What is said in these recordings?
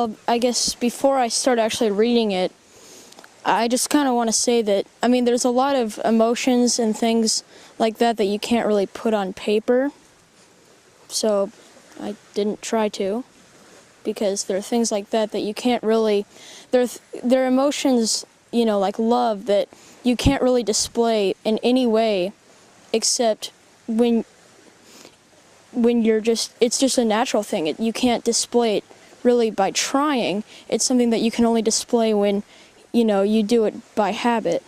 Well, I guess before I start actually reading it, I just kind of want to say that, I mean, there's a lot of emotions and things like that that you can't really put on paper. So I didn't try to, because there are things like that that you can't really, there are emotions, you know, like love, that you can't really display in any way except when you're just, it's just a natural thing. You can't display it really by trying. It's something that you can only display when, you know, you do it by habit.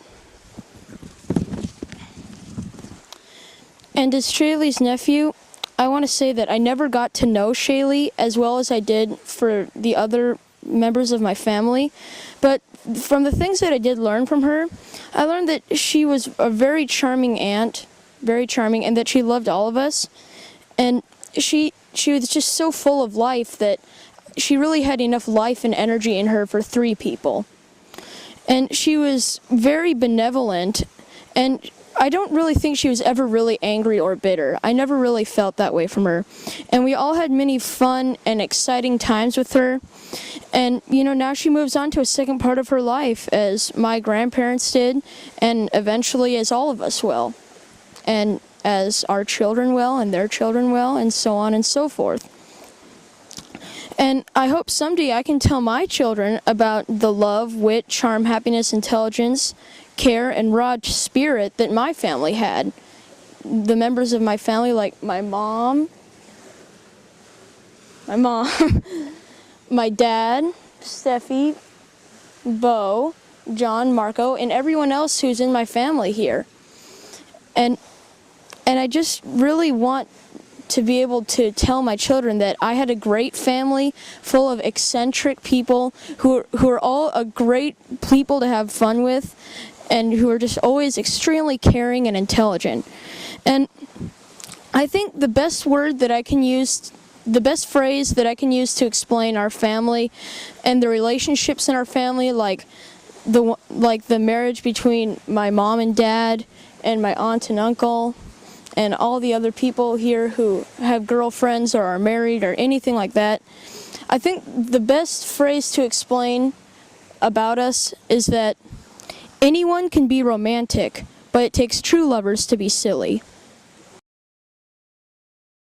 And as Chaille's nephew, I want to say that I never got to know Chaille as well as I did for the other members of my family. But from the things that I did learn from her, I learned that she was a very charming aunt, very charming, and that she loved all of us. And she was just so full of life that she really had enough life and energy in her for 3 people. And she was very benevolent, and I don't really think she was ever really angry or bitter. I never really felt that way from her. And we all had many fun and exciting times with her. And, you know, now she moves on to a second part of her life, as my grandparents did, and eventually as all of us will. And as our children will, and their children will, and so on and so forth. And I hope someday I can tell my children about the love, wit, charm, happiness, intelligence, care, and raw spirit that my family had. The members of my family, like my mom, my dad, Steffi, Bo, John, Marco, and everyone else who's in my family here. And I just really want to be able to tell my children that I had a great family full of eccentric people who are all a great people to have fun with, and who are just always extremely caring and intelligent. And I think the best word that I can use, the best phrase that I can use to explain our family and the relationships in our family, like the marriage between my mom and dad and my aunt and uncle, and all the other people here who have girlfriends or are married or anything like that, I think the best phrase to explain about us is that anyone can be romantic, but it takes true lovers to be silly.